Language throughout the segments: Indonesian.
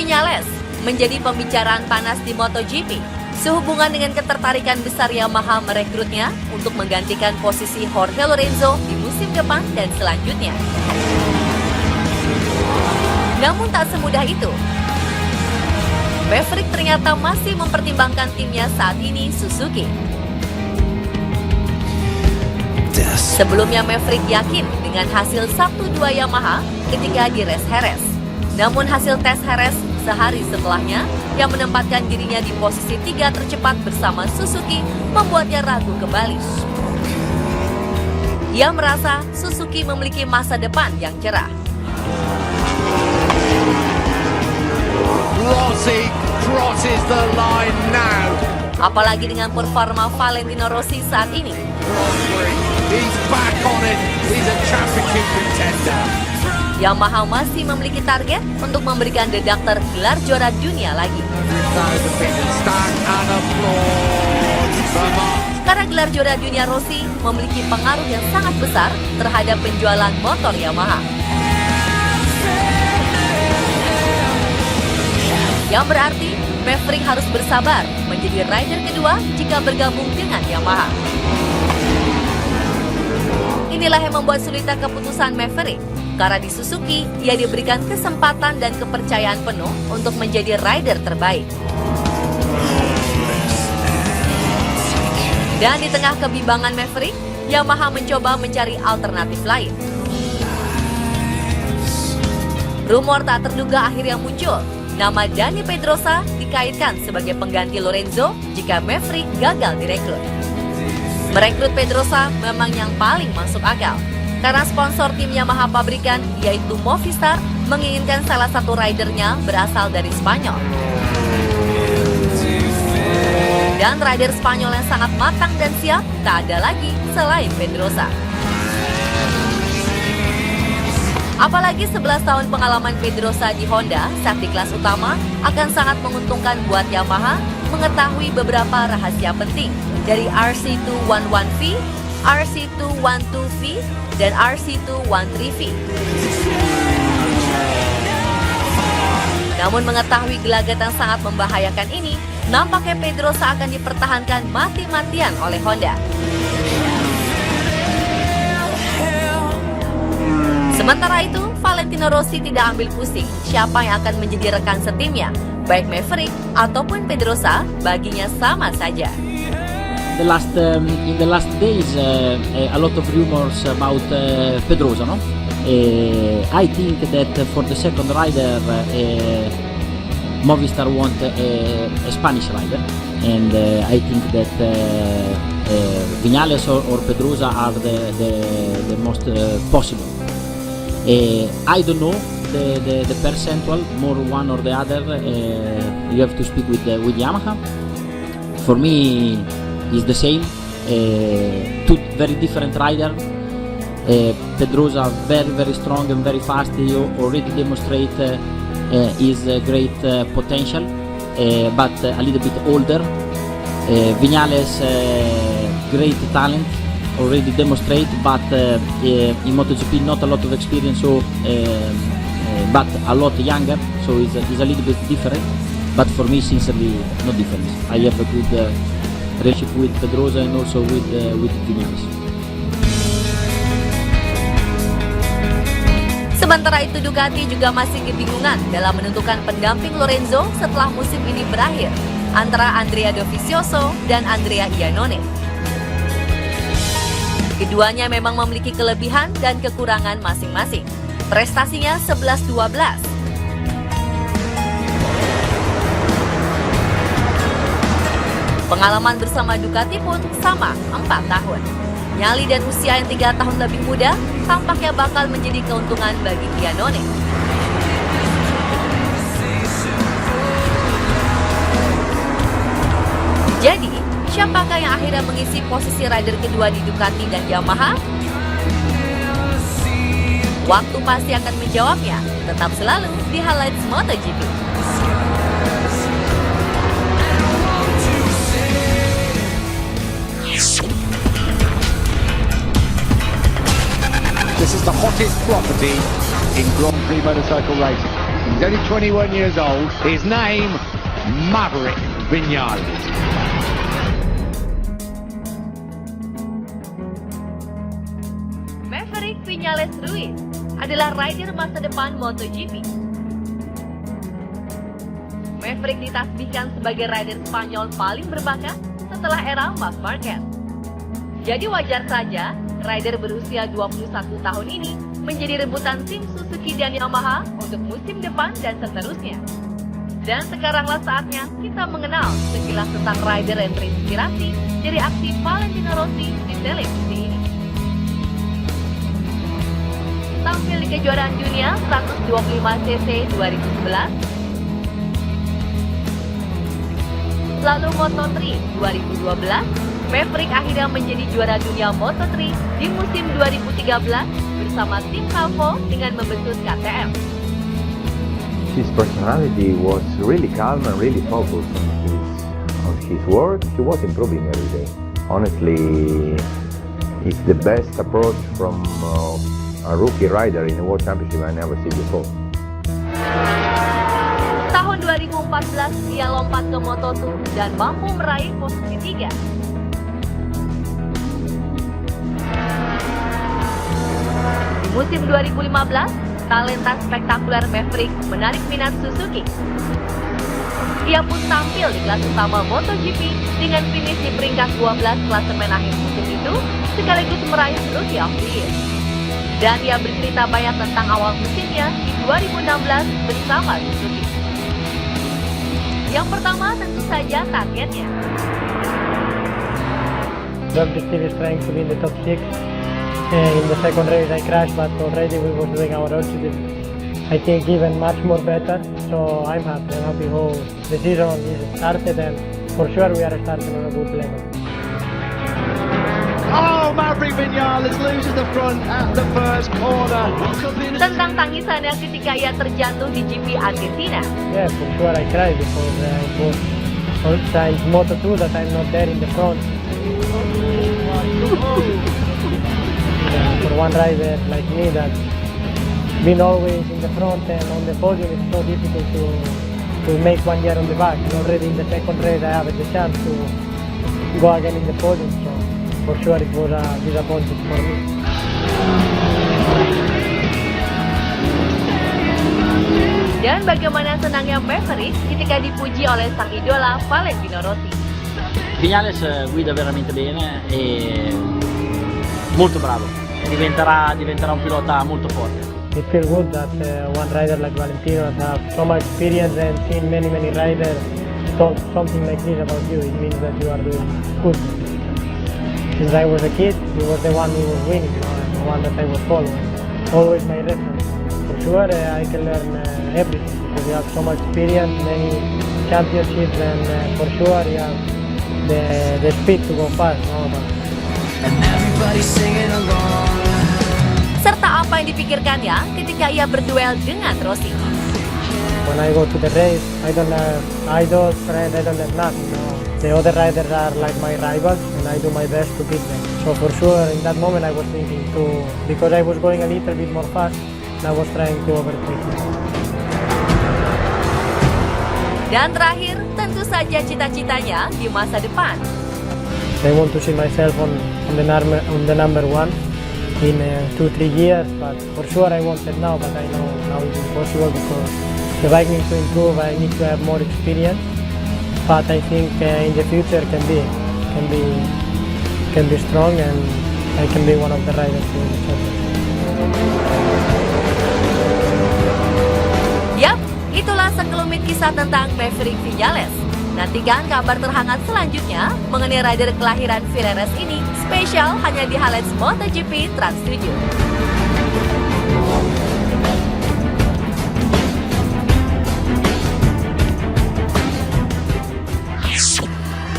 Viñales menjadi pembicaraan panas di MotoGP sehubungan dengan ketertarikan besar Yamaha merekrutnya untuk menggantikan posisi Jorge Lorenzo di musim depan dan selanjutnya. Namun tak semudah itu. Maverick ternyata masih mempertimbangkan timnya saat ini, Suzuki. Sebelumnya Maverick yakin dengan hasil 1-2 Yamaha ketika di race Jerez. Namun hasil tes Jerez sehari setelahnya yang menempatkan dirinya di posisi 3 tercepat bersama Suzuki membuatnya ragu kembali. Ia merasa Suzuki memiliki masa depan yang cerah. Rossi crosses the line now. Apalagi dengan performa Valentino Rossi saat ini. He's back on it. He's a championship contender. Yamaha masih memiliki target untuk memberikan The Doctor gelar juara dunia lagi. Karena gelar juara dunia Rossi memiliki pengaruh yang sangat besar terhadap penjualan motor Yamaha. Yang berarti Maverick harus bersabar menjadi rider kedua jika bergabung dengan Yamaha. Inilah yang membuat sulitnya keputusan Maverick, karena di Suzuki ia diberikan kesempatan dan kepercayaan penuh untuk menjadi rider terbaik. Dan di tengah kebimbangan Maverick, Yamaha mencoba mencari alternatif lain. Rumor tak terduga akhirnya muncul. Nama Dani Pedrosa dikaitkan sebagai pengganti Lorenzo jika Maverick gagal direkrut. Merekrut Pedrosa memang yang paling masuk akal, karena sponsor tim Yamaha pabrikan yaitu Movistar menginginkan salah satu ridernya berasal dari Spanyol. Dan rider Spanyol yang sangat matang dan siap tak ada lagi selain Pedrosa. Apalagi 11 tahun pengalaman Pedrosa di Honda saat di kelas utama akan sangat menguntungkan buat Yamaha mengetahui beberapa rahasia penting dari RC211V, RC212V, dan RC213V. Namun mengetahui gelagat yang sangat membahayakan ini, nampaknya Pedrosa akan dipertahankan mati-matian oleh Honda. Sementara itu, Valentino Rossi tidak ambil pusing siapa yang akan menjadi rekan setimnya, baik Maverick ataupun Pedrosa, baginya sama saja. In the last days, a lot of rumors about Pedrosa, no? I think that for the second rider, Movistar want a Spanish rider, and I think that Viñales or Pedrosa are the most possible. I don't know the percentual, more one or the other. You have to speak with Yamaha. For me, it's the same. Two very different riders. Pedrosa very strong and very fast. He already demonstrate his great potential, but a little bit older. Viñales, great talent. Already demonstrate, but in MotoGP not a lot of experience, so but a lot younger, so it's a little bit different. But for me, sincerely, no difference. I have a good relationship with Pedrosa and also with Viñales. Sementara itu Ducati juga masih kebingungan dalam menentukan pendamping Lorenzo setelah musim ini berakhir antara Andrea Dovizioso dan Andrea Iannone. Keduanya memang memiliki kelebihan dan kekurangan masing-masing. Prestasinya 11-12. Pengalaman bersama Ducati pun sama, 4 tahun. Nyali dan usia yang 3 tahun lebih muda tampaknya bakal menjadi keuntungan bagi Iannone. Jadi, siapakah yang akhirnya mengisi posisi rider kedua di Ducati dan Yamaha? Waktu pasti akan menjawabnya. Tetap selalu di Highlights MotoGP. This is the hottest property in Grand Prix motorcycle racing. He's only 21 years old. His name, Maverick Vinales. Maverick Vinales Ruiz adalah rider masa depan MotoGP. Maverick ditasbihkan sebagai rider Spanyol paling berbakat setelah era Marc Marquez. Jadi wajar saja rider berusia 21 tahun ini menjadi rebutan tim Suzuki dan Yamaha untuk musim depan dan seterusnya. Dan sekaranglah saatnya kita mengenal sekilas tentang rider yang terinspirasi dari aksi Valentino Rossi di televisi ini. Tampil di kejuaraan dunia 125cc 2011, lalu Moto3 2012, Maverick akhirnya menjadi juara dunia Moto3 di musim 2013 bersama tim Calvo dengan membesut KTM. His personality was really calm and really focused on his work. He was improving every day. Honestly, it's the best approach from a rookie rider in a World Championship I never seen before. Tahun 2014 dia lompat ke Moto2 dan mampu meraih posisi 3. Di musim 2015, talenta spektakuler Maverick menarik minat Suzuki. Ia pun tampil di kelas utama MotoGP dengan finish di peringkat 12 klasemen akhir musim itu, sekaligus meraih Rookie of the Year. Dan ia bercerita banyak tentang awal musimnya di 2016 bersama Suzuki. Yang pertama tentu saja targetnya. Objective is trying to be in the top 6. In the second race I crashed, but already we were doing our objective. I think even much more better, so I'm happy. I'm happy how the season is started, and for sure we are starting on a good level. Oh, Maverick Vinales loses the front at the first corner. Tentang tangisannya ketika ia terjatuh di GP Argentina. Yeah, for sure I cried because it was all times Moto2 that I'm not there in the front. For one rider like me that been always in the front and on the podium, it's so difficult to make 1 year on the back. And already in the second race I have the chance to go again in the podium, so for sure it was a disappointment for me. Dan bagaimana senangnya Maverick ketika dipuji oleh sang idola Valentino Rossi. Vinales guida veramente bene e molto bravo. Diventerà un pilota molto forte. It feels good that one rider like Valentino has so much experience and seen many riders talk something like this about you. It means that you are doing good. Since I was a kid, he was the one who was winning, and the one that I was following. Always my reference. For sure, I can learn everything because you have so much experience, many championships, and for sure you have the speed to go fast. Serta apa yang dipikirkannya ketika ia berduel dengan Rossi. When I go to the race, I don't have idols, friends, I don't have nothing. The other riders are like my rivals, and I do my best to beat them. So for sure, in that moment, I was thinking because I was going a little bit more fast, and I was trying to overtake them. Dan terakhir, tentu saja cita-citanya di masa depan. I want to see myself on the number 1 in 2-3 years, but for sure I want it now, but I know now it's impossible because the bike needs to improve, I need to have more experience, but I think in the future can be strong and I can be one of the riders in the championship. Yap, itulah sekelumit kisah tentang Maverick Vinales. Nantikan kabar terhangat selanjutnya mengenai rider kelahiran Vinales ini spesial hanya di Highlights MotoGP Trans 7.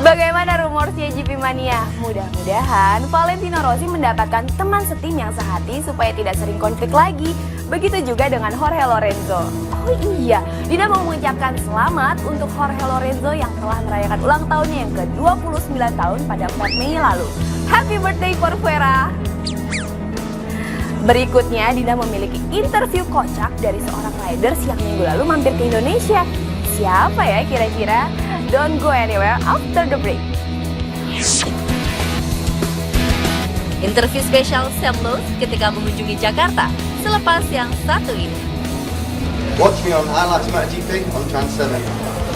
Bagaimana rumor GP Mania? Mudah-mudahan Valentino Rossi mendapatkan teman setim yang sehati supaya tidak sering konflik lagi. Begitu juga dengan Jorge Lorenzo. Oh iya, Dina mau mengucapkan selamat untuk Jorge Lorenzo yang telah merayakan ulang tahunnya yang ke-29 tahun pada 4 Mei lalu. Happy birthday Corvera! Berikutnya, Dina memiliki interview kocak dari seorang riders yang minggu lalu mampir ke Indonesia. Siapa ya kira-kira? Don't go anywhere after the break. Interview spesial Sam Lowe ketika mengunjungi Jakarta selepas yang satu ini. Watch me on highlights MotoGP on Trans 7.